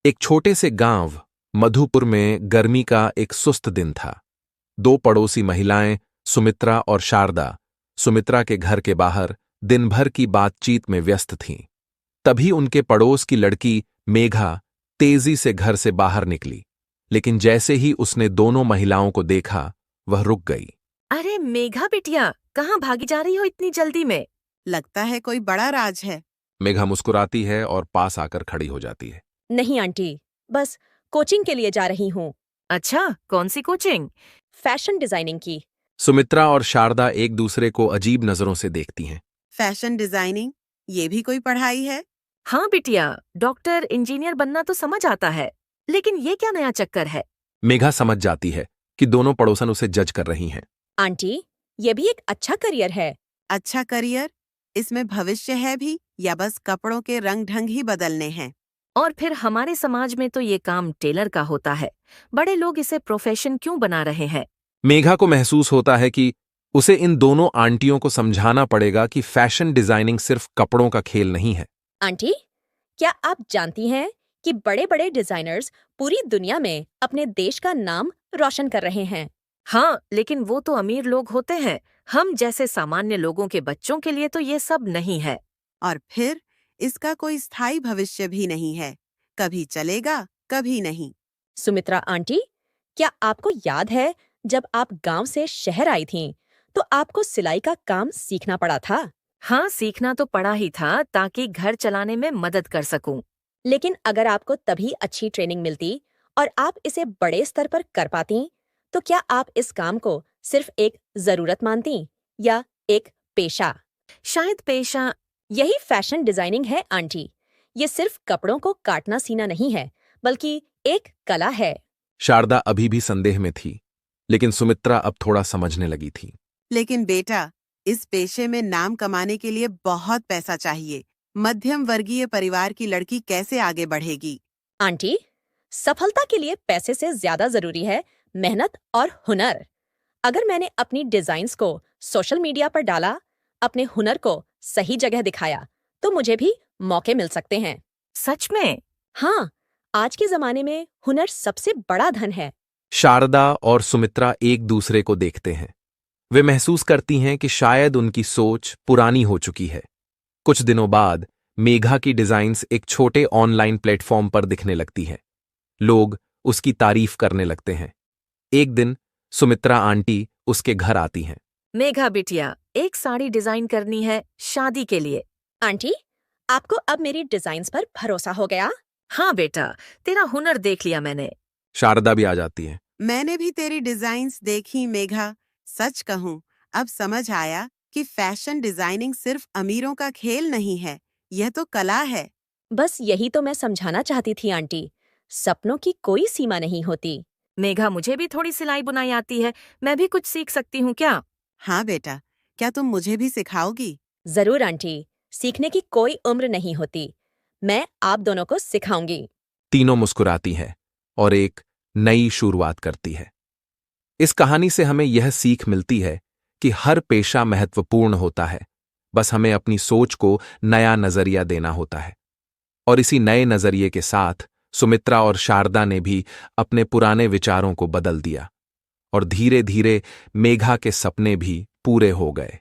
एक छोटे से गांव मधुपुर में गर्मी का एक सुस्त दिन था। दो पड़ोसी महिलाएं सुमित्रा और शारदा सुमित्रा के घर के बाहर दिन भर की बातचीत में व्यस्त थीं। तभी उनके पड़ोस की लड़की मेघा तेजी से घर से बाहर निकली, लेकिन जैसे ही उसने दोनों महिलाओं को देखा वह रुक गई। अरे मेघा बिटिया, कहाँ भागी जा रही हो इतनी जल्दी में? लगता है कोई बड़ा राज है। मेघा मुस्कुराती है और पास आकर खड़ी हो जाती है। नहीं आंटी, बस कोचिंग के लिए जा रही हूँ। अच्छा, कौन सी कोचिंग? फैशन डिजाइनिंग की। सुमित्रा और शारदा एक दूसरे को अजीब नजरों से देखती हैं। फैशन डिजाइनिंग, ये भी कोई पढ़ाई है? हाँ बिटिया, डॉक्टर इंजीनियर बनना तो समझ आता है, लेकिन ये क्या नया चक्कर है? मेघा समझ जाती है कि दोनों पड़ोसन उसे जज कर रही हैं। आंटी, ये भी एक अच्छा करियर है। अच्छा करियर? इसमें भविष्य है भी या बस कपड़ों के रंग ढंग ही बदलने हैं? और फिर हमारे समाज में तो ये काम टेलर का होता है। बड़े लोग इसे प्रोफेशन क्यों बना रहे हैं? मेघा को महसूस होता है कि उसे इन दोनों आंटियों को समझाना पड़ेगा कि फैशन डिजाइनिंग सिर्फ कपड़ों का खेल नहीं है। आंटी, क्या आप जानती हैं कि बड़े बड़े डिजाइनर्स पूरी दुनिया में अपने देश का नाम रोशन कर रहे हैं? हाँ, लेकिन वो तो अमीर लोग होते हैं। हम जैसे सामान्य लोगों के बच्चों के लिए तो ये सब नहीं है। और फिर इसका कोई स्थायी भविष्य भी नहीं है। कभी चलेगा, कभी नहीं। सुमित्रा आंटी, क्या आपको याद है जब आप गांव से शहर आई थीं, तो आपको सिलाई का काम सीखना पड़ा था? हाँ, सीखना तो पड़ा ही था ताकि घर चलाने में मदद कर सकूं। लेकिन अगर आपको तभी अच्छी ट्रेनिंग मिलती और आप इसे बड़े स्तर पर कर पाती, तो क्या आप इस काम को सिर्फ एक जरूरत मानती या एक पेशा? शायद पेशा। यही फैशन डिजाइनिंग है आंटी। ये सिर्फ कपड़ों को काटना सीना नहीं है, बल्कि एक कला है। शारदा अभी भी संदेह में थी, लेकिन सुमित्रा अब थोड़ा समझने लगी थी। लेकिन बेटा, इस पेशे में नाम कमाने के लिए बहुत पैसा चाहिए। मध्यम वर्गीय परिवार की लड़की कैसे आगे बढ़ेगी? आंटी, सफलता के लिए पैसे से ज्यादा जरूरी है मेहनत और हुनर। अगर मैंने अपनी डिजाइन्स को सोशल मीडिया पर डाला, अपने हुनर को सही जगह दिखाया, तो मुझे भी मौके मिल सकते हैं। सच में? हाँ, आज के जमाने में हुनर सबसे बड़ा धन है। शारदा और सुमित्रा एक दूसरे को देखते हैं। वे महसूस करती हैं कि शायद उनकी सोच पुरानी हो चुकी है। कुछ दिनों बाद मेघा की डिजाइन्स एक छोटे ऑनलाइन प्लेटफॉर्म पर दिखने लगती हैं। लोग उसकी तारीफ करने लगते हैं। एक दिन सुमित्रा आंटी उसके घर आती हैं। मेघा बिटिया, एक साड़ी डिजाइन करनी है शादी के लिए। आंटी, आपको अब मेरी डिजाइन्स पर भरोसा हो गया? हाँ बेटा, तेरा हुनर देख लिया मैंने। शारदा भी आ जाती है। मैंने भी तेरी डिजाइन्स देखी मेघा। सच कहूँ, अब समझ आया कि फैशन डिजाइनिंग सिर्फ अमीरों का खेल नहीं है, यह तो कला है। बस यही तो मैं समझाना चाहती थी आंटी। सपनों की कोई सीमा नहीं होती। मेघा, मुझे भी थोड़ी सिलाई बुनाई आती है। मैं भी कुछ सीख सकती हूँ क्या? हाँ बेटा, क्या तुम मुझे भी सिखाओगी? जरूर आंटी, सीखने की कोई उम्र नहीं होती। मैं आप दोनों को सिखाऊंगी। तीनों मुस्कुराती हैं और एक नई शुरुआत करती है। इस कहानी से हमें यह सीख मिलती है कि हर पेशा महत्वपूर्ण होता है, बस हमें अपनी सोच को नया नजरिया देना होता है। और इसी नए नजरिए के साथ सुमित्रा और शारदा ने भी अपने पुराने विचारों को बदल दिया और धीरे धीरे मेघा के सपने भी पूरे हो गए।